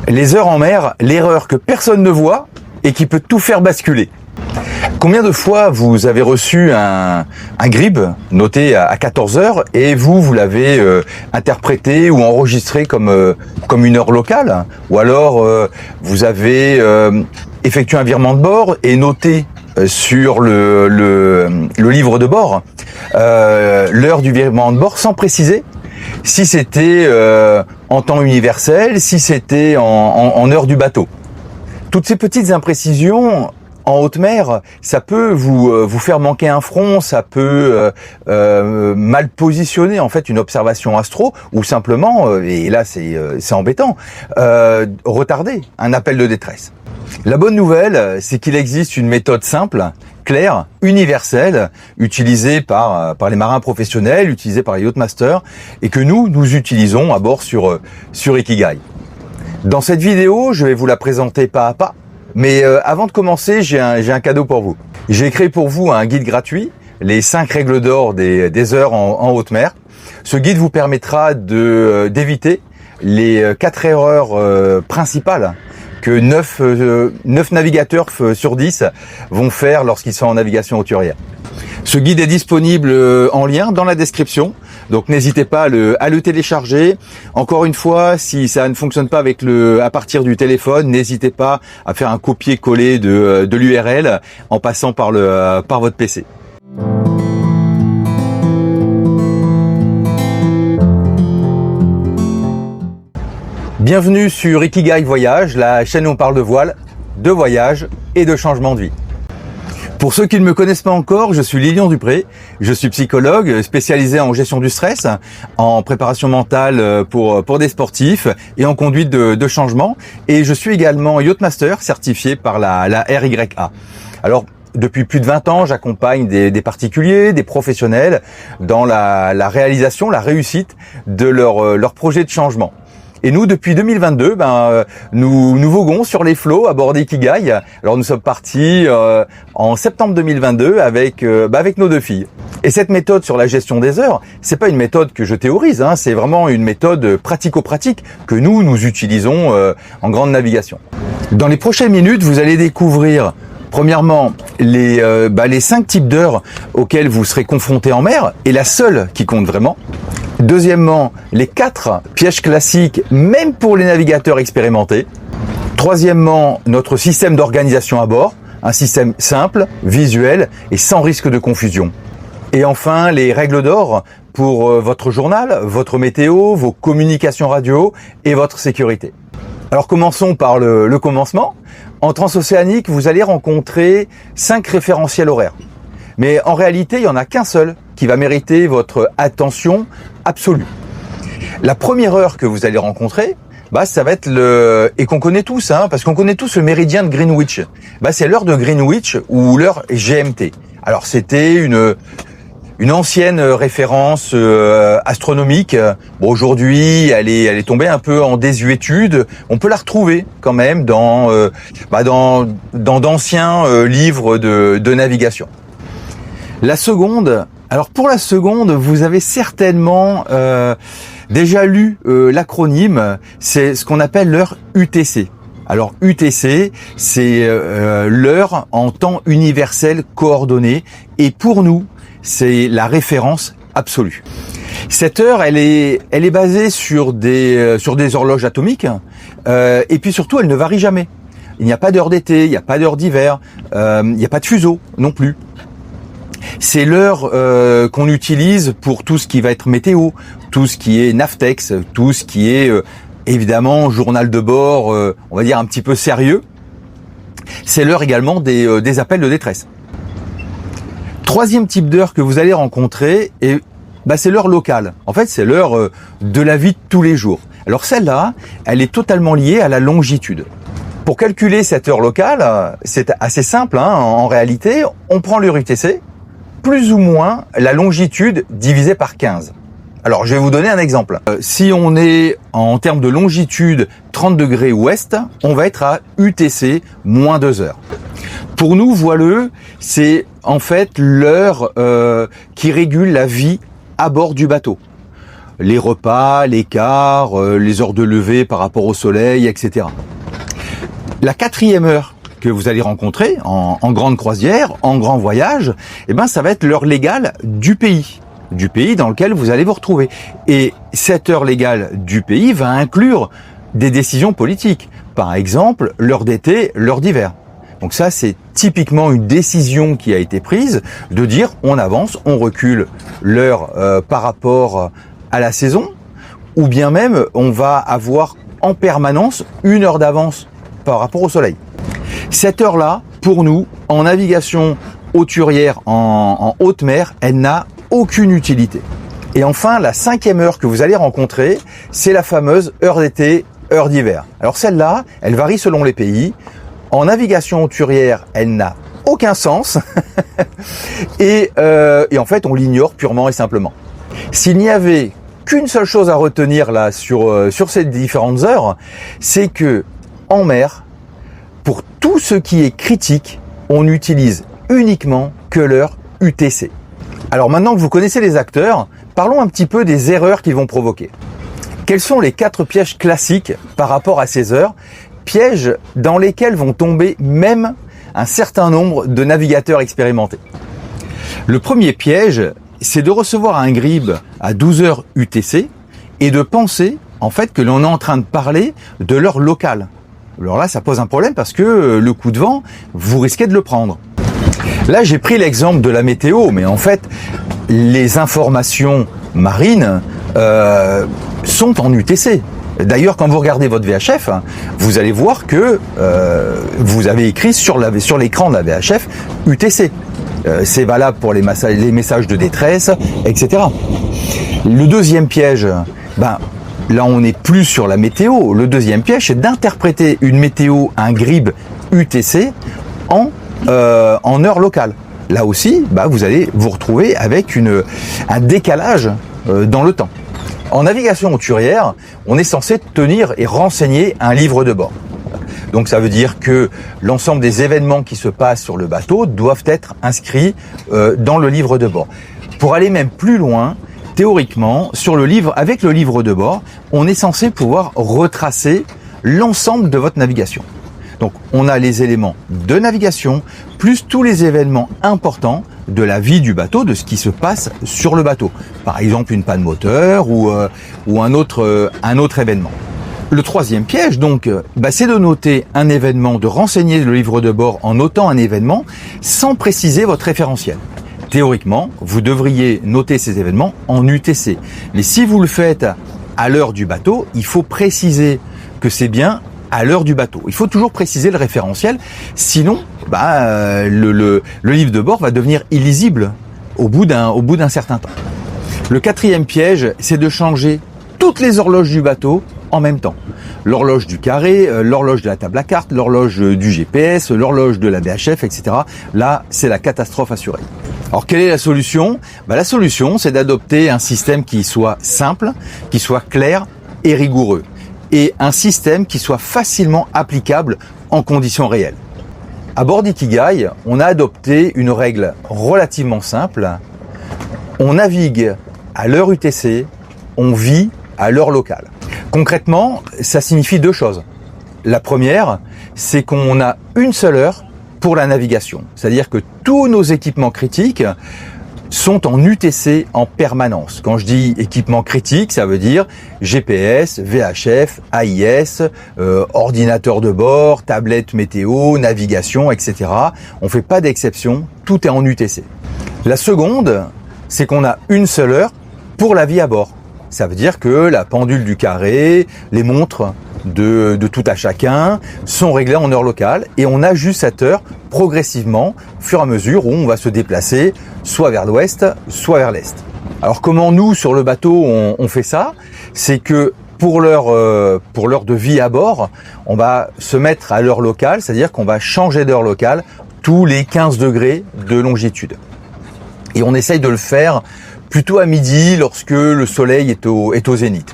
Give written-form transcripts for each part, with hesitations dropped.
Les heures en mer, l'erreur que personne ne voit et qui peut tout faire basculer. Combien de fois vous avez reçu un grib noté à 14 heures et vous l'avez interprété ou enregistré comme une heure locale? Ou alors vous avez effectué un virement de bord et noté sur le livre de bord l'heure du virement de bord sans préciser si c'était en temps universel, si c'était en heure du bateau. Toutes ces petites imprécisions en haute mer, ça peut vous faire manquer un front, ça peut mal positionner en fait une observation astro, ou simplement, et là c'est embêtant, retarder un appel de détresse. La bonne nouvelle, c'est qu'il existe une méthode simple, claire, universelle, utilisée par les marins professionnels, utilisée par les yachtmasters, et que nous utilisons à bord sur Ikigai. Dans cette vidéo, je vais vous la présenter pas à pas, mais avant de commencer, j'ai un cadeau pour vous. J'ai créé pour vous un guide gratuit, les 5 règles d'or des heures en haute mer. Ce guide vous permettra d'éviter les 4 erreurs principales que 9 navigateurs sur 10 vont faire lorsqu'ils sont en navigation hauturière. Ce guide est disponible en lien dans la description, donc n'hésitez pas à le télécharger. Encore une fois, si ça ne fonctionne pas à partir du téléphone, n'hésitez pas à faire un copier-coller de l'URL en passant par votre PC. Bienvenue sur Ikigai Voyage, la chaîne où on parle de voile, de voyage et de changement de vie. Pour ceux qui ne me connaissent pas encore, je suis Lilian Dupré, je suis psychologue spécialisé en gestion du stress, en préparation mentale pour des sportifs et en conduite de changement. Et je suis également yachtmaster certifié par la RYA. Alors, depuis plus de 20 ans, j'accompagne des particuliers, des professionnels dans la réalisation, la réussite de leur projet de changement. Et nous, depuis 2022, nous voguons sur les flots à bord d'Ikigai. Alors nous sommes partis en septembre 2022 avec nos 2 filles. Et cette méthode sur la gestion des heures, c'est pas une méthode que je théorise, c'est vraiment une méthode pratico-pratique que nous utilisons en grande navigation. Dans les prochaines minutes, vous allez découvrir premièrement les 5 types d'heures auxquelles vous serez confrontés en mer et la seule qui compte vraiment. Deuxièmement, les 4 pièges classiques, même pour les navigateurs expérimentés. Troisièmement, notre système d'organisation à bord, un système simple, visuel et sans risque de confusion. Et enfin, les règles d'or pour votre journal, votre météo, vos communications radio et votre sécurité. Alors commençons par le commencement. En transocéanique, vous allez rencontrer 5 référentiels horaires. Mais en réalité, il n'y en a qu'un seul qui va mériter votre attention absolue. La première heure que vous allez rencontrer, ça va être et qu'on connaît tous, parce qu'on connaît tous le méridien de Greenwich. C'est l'heure de Greenwich ou l'heure GMT. Alors c'était une ancienne référence astronomique. Bon, aujourd'hui, elle est tombée un peu en désuétude. On peut la retrouver quand même dans d'anciens livres de navigation. La seconde, alors pour la seconde, vous avez certainement déjà lu l'acronyme, c'est ce qu'on appelle l'heure UTC. Alors UTC, c'est l'heure en temps universel coordonné, et pour nous, c'est la référence absolue. Cette heure, elle est basée sur des horloges atomiques, et puis surtout, elle ne varie jamais. Il n'y a pas d'heure d'été, il n'y a pas d'heure d'hiver, il n'y a pas de fuseau non plus. C'est l'heure qu'on utilise pour tout ce qui va être météo, tout ce qui est Navtex, tout ce qui est évidemment journal de bord, on va dire un petit peu sérieux. C'est l'heure également des appels de détresse. Troisième type d'heure que vous allez rencontrer, c'est l'heure locale. En fait, c'est l'heure de la vie de tous les jours. Alors celle-là, elle est totalement liée à la longitude. Pour calculer cette heure locale, c'est assez simple en réalité. On prend l'heure UTC, plus ou moins la longitude divisée par 15. Alors, je vais vous donner un exemple. Si on est en termes de longitude 30 degrés ouest, on va être à UTC moins 2 heures. Pour nous, voileux, c'est en fait l'heure qui régule la vie à bord du bateau. les repas, l'écart, les heures de lever par rapport au soleil, etc. La 4e heure que vous allez rencontrer en grande croisière, en grand voyage, eh ben ça va être l'heure légale du pays dans lequel vous allez vous retrouver. Et cette heure légale du pays va inclure des décisions politiques. Par exemple, l'heure d'été, l'heure d'hiver. Donc ça, c'est typiquement une décision qui a été prise de dire on avance, on recule l'heure par rapport à la saison, ou bien même on va avoir en permanence une heure d'avance par rapport au soleil. Cette heure-là, pour nous, en navigation hauturière, en haute mer, elle n'a aucune utilité. Et enfin, la 5e heure que vous allez rencontrer, c'est la fameuse heure d'été, heure d'hiver. Alors celle-là, elle varie selon les pays. En navigation hauturière, elle n'a aucun sens et en fait, on l'ignore purement et simplement. S'il n'y avait qu'une seule chose à retenir là sur ces différentes heures, c'est que en mer, pour tout ce qui est critique, on n'utilise uniquement que l'heure UTC. Alors maintenant que vous connaissez les acteurs, parlons un petit peu des erreurs qu'ils vont provoquer. Quels sont les 4 pièges classiques par rapport à ces heures? Pièges dans lesquels vont tomber même un certain nombre de navigateurs expérimentés. Le premier piège, c'est de recevoir un grib à 12 heures UTC et de penser en fait que l'on est en train de parler de l'heure locale. Alors là, ça pose un problème parce que le coup de vent, vous risquez de le prendre. Là, j'ai pris l'exemple de la météo, mais en fait, les informations marines sont en UTC. D'ailleurs, quand vous regardez votre VHF, vous allez voir que vous avez écrit sur l'écran de la VHF UTC. C'est valable pour les messages de détresse, etc. Le deuxième piège, là on n'est plus sur la météo. Le deuxième piège, c'est d'interpréter une météo, un grib UTC en heure locale. Là aussi, vous allez vous retrouver avec un décalage dans le temps. En navigation hauturière, on est censé tenir et renseigner un livre de bord. Donc ça veut dire que l'ensemble des événements qui se passent sur le bateau doivent être inscrits dans le livre de bord. Pour aller même plus loin, théoriquement, avec le livre de bord, on est censé pouvoir retracer l'ensemble de votre navigation. Donc on a les éléments de navigation, plus tous les événements importants de la vie du bateau, de ce qui se passe sur le bateau. Par exemple une panne moteur ou un autre événement. Le troisième piège, donc, c'est de noter un événement, de renseigner le livre de bord en notant un événement sans préciser votre référentiel. Théoriquement, vous devriez noter ces événements en UTC. Mais si vous le faites à l'heure du bateau, il faut préciser que c'est bien à l'heure du bateau. Il faut toujours préciser le référentiel, sinon le livre de bord va devenir illisible au bout d'un certain temps. Le quatrième piège, c'est de changer toutes les horloges du bateau en même temps. L'horloge du carré, l'horloge de la table à cartes, l'horloge du GPS, l'horloge de la VHF, etc. Là, c'est la catastrophe assurée. Alors, quelle est la solution? La solution, c'est d'adopter un système qui soit simple, qui soit clair et rigoureux. Et un système qui soit facilement applicable en conditions réelles. À bord d'Ikigai, on a adopté une règle relativement simple. On navigue à l'heure UTC, on vit à l'heure locale. Concrètement, ça signifie 2 choses. La première, c'est qu'on a une seule heure pour la navigation. C'est-à-dire que tous nos équipements critiques sont en UTC en permanence. Quand je dis équipement critique, ça veut dire GPS, VHF, AIS, ordinateur de bord, tablette météo, navigation, etc. On fait pas d'exception, tout est en UTC. La seconde, c'est qu'on a une seule heure pour la vie à bord. Ça veut dire que la pendule du carré, les montres de tout à chacun sont réglées en heure locale et on ajuste cette heure progressivement au fur et à mesure où on va se déplacer soit vers l'ouest, soit vers l'est. Alors comment nous, sur le bateau, on fait ça? C'est que pour l'heure de vie à bord, on va se mettre à l'heure locale, c'est-à-dire qu'on va changer d'heure locale tous les 15 degrés de longitude. Et on essaye de le faire plutôt à midi lorsque le soleil est au zénith.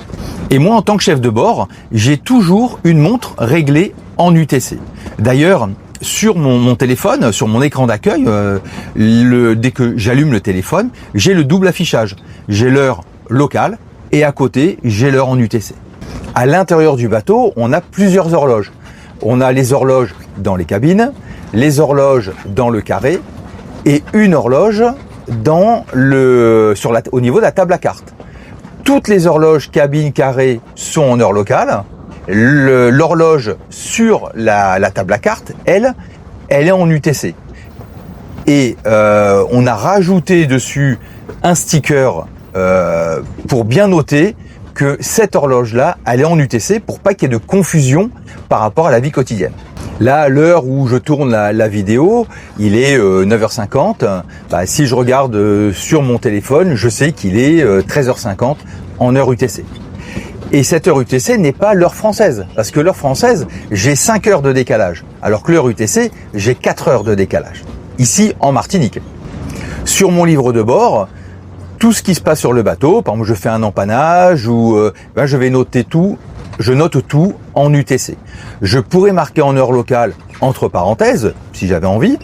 Et moi, en tant que chef de bord, j'ai toujours une montre réglée en UTC. D'ailleurs, sur mon téléphone, sur mon écran d'accueil, dès que j'allume le téléphone, j'ai le double affichage. J'ai l'heure locale et à côté, j'ai l'heure en UTC. À l'intérieur du bateau, on a plusieurs horloges. On a les horloges dans les cabines, les horloges dans le carré et une horloge au niveau de la table à cartes. Toutes les horloges cabine carré sont en heure locale. L'horloge sur la table à cartes, elle est en UTC. Et on a rajouté dessus un sticker pour bien noter que cette horloge-là, elle est en UTC pour pas qu'il y ait de confusion par rapport à la vie quotidienne. Là, à l'heure où je tourne la vidéo, il est 9h50. Si je regarde sur mon téléphone, je sais qu'il est 13h50 en heure UTC. Et cette heure UTC n'est pas l'heure française, parce que l'heure française, j'ai 5 heures de décalage, alors que l'heure UTC, j'ai 4 heures de décalage, ici en Martinique. Sur mon livre de bord, tout ce qui se passe sur le bateau, par exemple je fais un empannage ou je vais noter tout, je note tout en UTC. Je pourrais marquer en heure locale entre parenthèses, si j'avais envie.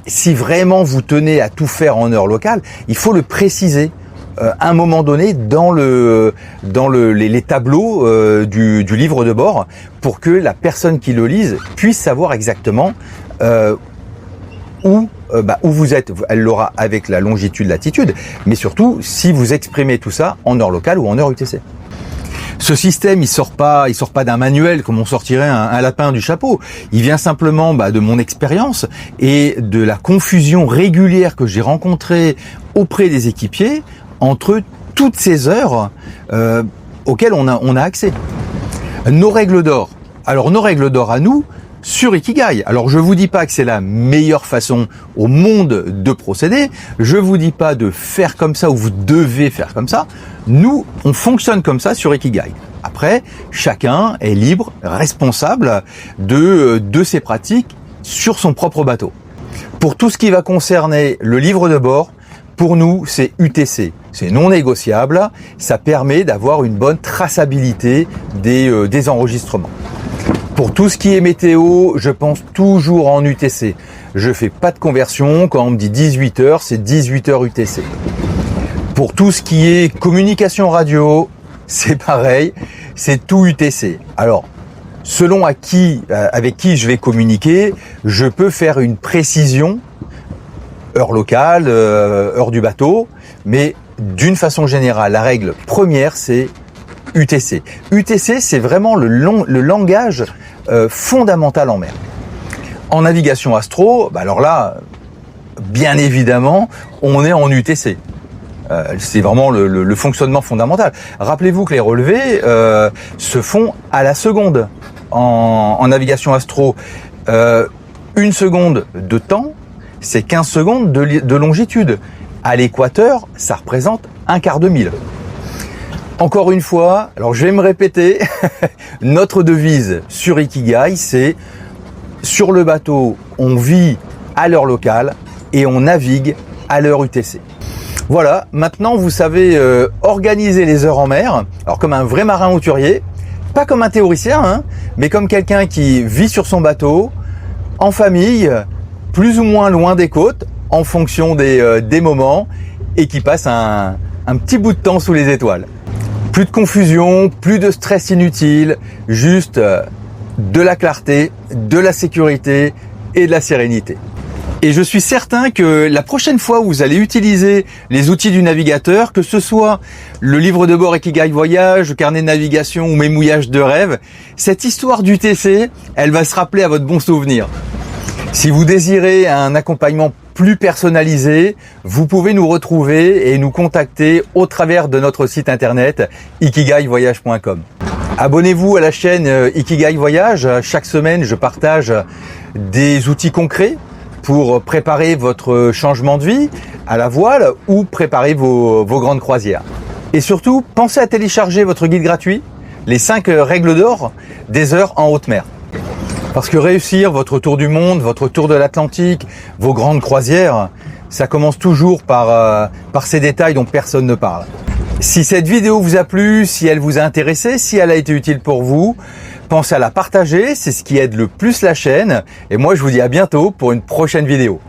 Si vraiment vous tenez à tout faire en heure locale, il faut le préciser à un moment donné dans les tableaux du livre de bord pour que la personne qui le lise puisse savoir exactement où vous êtes. Elle l'aura avec la longitude, latitude, mais surtout si vous exprimez tout ça en heure locale ou en heure UTC. Ce système, il sort pas d'un manuel comme on sortirait un lapin du chapeau. Il vient simplement de mon expérience et de la confusion régulière que j'ai rencontrée auprès des équipiers entre toutes ces heures auxquelles on a accès. Nos règles d'or. Alors nos règles d'or à nous, sur Ikigai. Alors je vous dis pas que c'est la meilleure façon au monde de procéder, je vous dis pas de faire comme ça ou vous devez faire comme ça. Nous, on fonctionne comme ça sur Ikigai. Après, chacun est libre, responsable de ses pratiques sur son propre bateau. Pour tout ce qui va concerner le livre de bord, pour nous, c'est UTC. C'est non négociable, ça permet d'avoir une bonne traçabilité des enregistrements. Pour tout ce qui est météo, je pense toujours en UTC. Je fais pas de conversion. Quand on me dit 18h, c'est 18h UTC. Pour tout ce qui est communication radio, c'est pareil, c'est tout UTC. Alors, selon avec qui je vais communiquer, je peux faire une précision, heure locale, heure du bateau, mais d'une façon générale, la règle première, c'est UTC. UTC, c'est vraiment le langage fondamental en mer. En navigation astro, alors là, bien évidemment, on est en UTC. C'est vraiment le fonctionnement fondamental. Rappelez-vous que les relevés se font à la seconde en navigation astro. 1 seconde de temps, c'est 15 secondes de longitude. À l'équateur, ça représente un quart de mille. Encore une fois, alors je vais me répéter, notre devise sur Ikigai, c'est sur le bateau, on vit à l'heure locale et on navigue à l'heure UTC. Voilà, maintenant vous savez organiser les heures en mer, alors comme un vrai marin hauturier, pas comme un théoricien, mais comme quelqu'un qui vit sur son bateau, en famille, plus ou moins loin des côtes, en fonction des moments, et qui passe un petit bout de temps sous les étoiles. Plus de confusion, plus de stress inutile, juste de la clarté, de la sécurité et de la sérénité. Et je suis certain que la prochaine fois où vous allez utiliser les outils du navigateur, que ce soit le livre de bord Ikigai Voyage, le carnet de navigation ou mes mouillages de rêve, cette histoire d'UTC, elle va se rappeler à votre bon souvenir. Si vous désirez un accompagnement plus personnalisé, vous pouvez nous retrouver et nous contacter au travers de notre site internet ikigaivoyage.com. Abonnez-vous à la chaîne Ikigai Voyage. Chaque semaine, je partage des outils concrets pour préparer votre changement de vie à la voile ou préparer vos grandes croisières. Et surtout, pensez à télécharger votre guide gratuit, les 5 règles d'or des heures en haute mer. Parce que réussir votre tour du monde, votre tour de l'Atlantique, vos grandes croisières, ça commence toujours par ces détails dont personne ne parle. Si cette vidéo vous a plu, si elle vous a intéressé, si elle a été utile pour vous, pensez à la partager, c'est ce qui aide le plus la chaîne. Et moi, je vous dis à bientôt pour une prochaine vidéo.